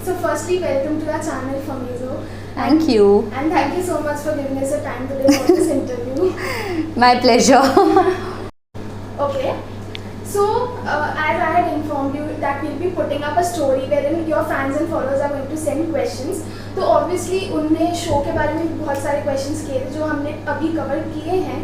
So firstly, welcome to our channel, Famizo. Thank you. And thank you so much for giving us your time today for this interview. My pleasure. Okay. So, as I had informed you that we'll be putting up a story wherein your fans and followers are going to send questions. तो obviously उनने show के बारे में बहुत सारे questions किए थे जो हमने अभी cover किए हैं.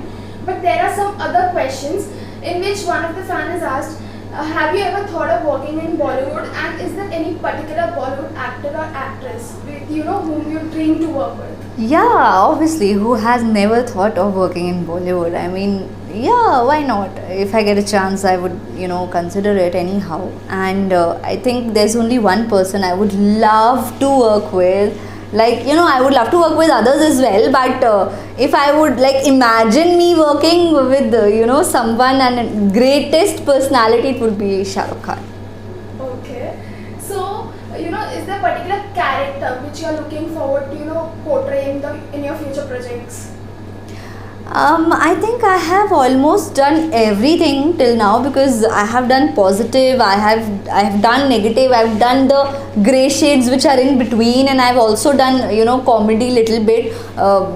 But there are some other questions in which one of the fan has asked, have you ever thought of working in Bollywood, and is there any particular Bollywood actor or actress whom you dream to work with? Yeah, obviously, who has never thought of working in Bollywood? I mean, yeah, why not? If I get a chance, I would, consider it anyhow. And I think there's only one person I would love to work with. Like, I would love to work with others as well, but if I would imagine me working with, someone and greatest personality, it would be Shah Rukh Khan. Okay. So, is there a particular character which you are looking forward to, portraying in your future projects? I think I have almost done everything till now, because I have done positive, I have done negative, I have done the grey shades which are in between, and I have also done comedy little bit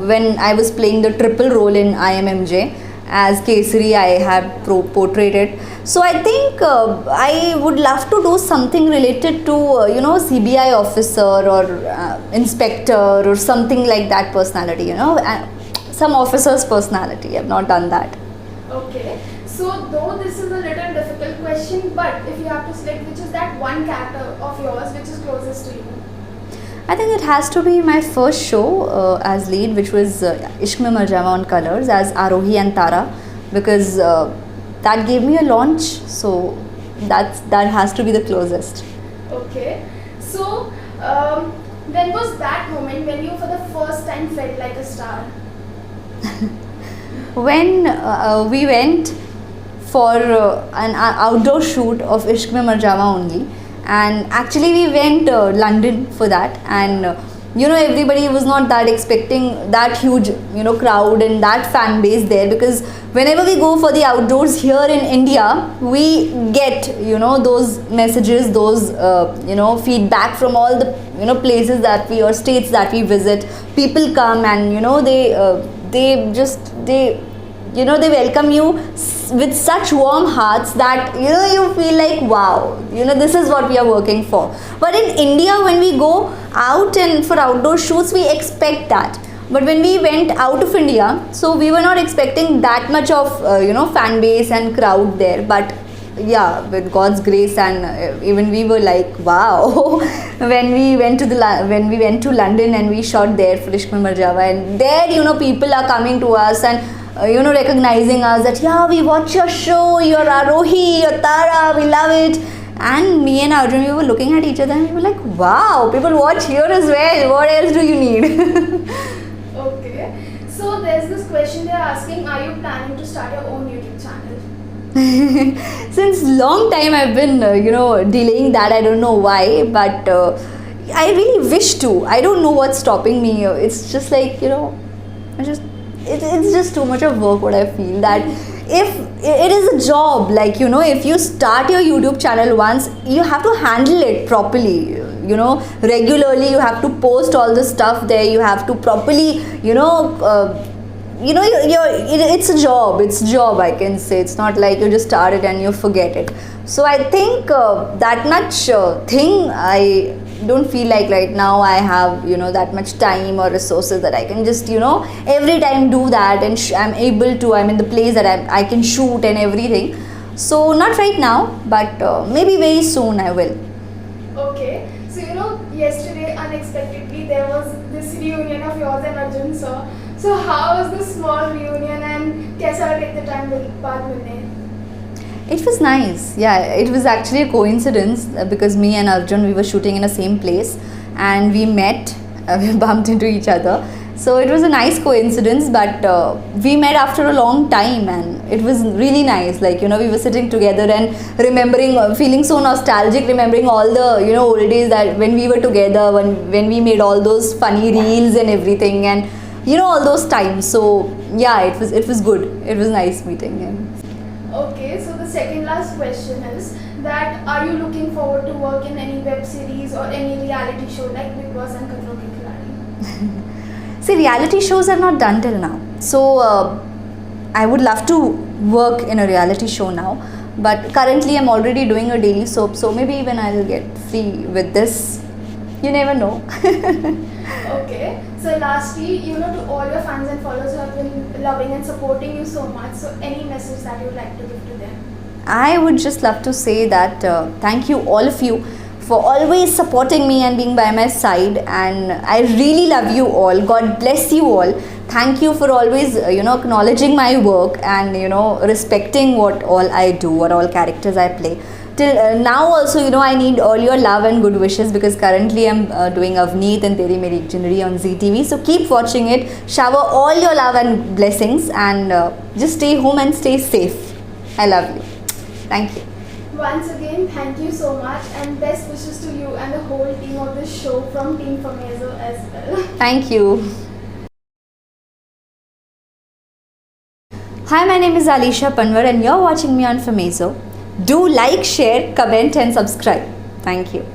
when I was playing the triple role in IMMJ as Kesari. I have portrayed it. So I think I would love to do something related to CBI officer or inspector or something like that personality, some officer's personality. I have not done that. Okay. So though this is a little difficult question, but if you have to select which is that one character of yours which is closest to you? I think it has to be my first show as lead, which was Ishq Mein Mar Jawa on Colors as Arohi and Tara, because that gave me a launch. So that has to be the closest. Okay. So when was that moment when you for the first time felt like a star? When we went for an outdoor shoot of Ishq Mein Mar Jawa only, and actually we went London for that, and everybody was not that expecting that huge crowd and that fan base there, because whenever we go for the outdoors here in India, we get those messages, those feedback from all the places that we or states that we visit. People come and they welcome you with such warm hearts that you feel like, wow, this is what we are working for. But in India, when we go out and for outdoor shoots, we expect that. But when we went out of India, so we were not expecting that much of fan base and crowd there. But yeah, with God's grace, and even we were like, wow. when we went to London and we shot there for Ishq Mein Mar Jawa, and there people are coming to us and recognizing us that, yeah, we watch your show, you're Arohi, you're Tara, we love it. And me and Arjun, we were looking at each other and we were like, wow, people watch here as well, what else do you need? Okay. So there's this question they're asking, are you planning to start your own YouTube channel? Since long time I've been delaying that. I don't know why, but I really wish to. I don't know what's stopping me. It's just like it's just too much of work. What I feel that if it is a job, if you start your YouTube channel once, you have to handle it properly. Regularly you have to post all the stuff there. You have to properly it's a job, I can say. It's not like you just start it and you forget it. So I think that much thing, I don't feel like right now I have that much time or resources that I can just every time do that, and I'm in the place that I can shoot and everything. So not right now, but maybe very soon I will. Okay. So yesterday unexpectedly there was this reunion of yours and Arjun sir. So how was the small reunion, and कैसा लगा इतने time बाद मिलने? It was nice. Yeah, it was actually a coincidence because me and Arjun, we were shooting in the same place and we met, we bumped into each other. So it was a nice coincidence, but we met after a long time and it was really nice. We were sitting together and remembering, feeling so nostalgic, remembering all the old days that when we were together, when we made all those funny reels and everything, and all those times. So yeah, it was good. It was nice meeting him. Okay, so the second last question is that are you looking forward to work in any web series or any reality show like Big Boss and Khatron Ke Khiladi? See, reality shows are not done till now. So, I would love to work in a reality show now. But currently, I'm already doing a daily soap. So, maybe when I'll get free with this, you never know. Okay, so lastly, to all your fans and followers who have been loving and supporting you so much, so any message that you would like to give to them? I would just love to say that thank you, all of you, for always supporting me and being by my side. And I really love you all. God bless you all. Thank you for always, acknowledging my work and, respecting what all I do, what all characters I play. Till now also, I need all your love and good wishes because currently I'm doing Avneet and Teri Meri Itinerary on ZTV. So keep watching it. Shower all your love and blessings and just stay home and stay safe. I love you. Thank you. Once again, thank you so much and best wishes to you and the whole team of this show from Team Famezo as well. Thank you. Hi, my name is Alisha Panwar and you're watching me on Famezo. Do like, share, comment and subscribe. Thank you.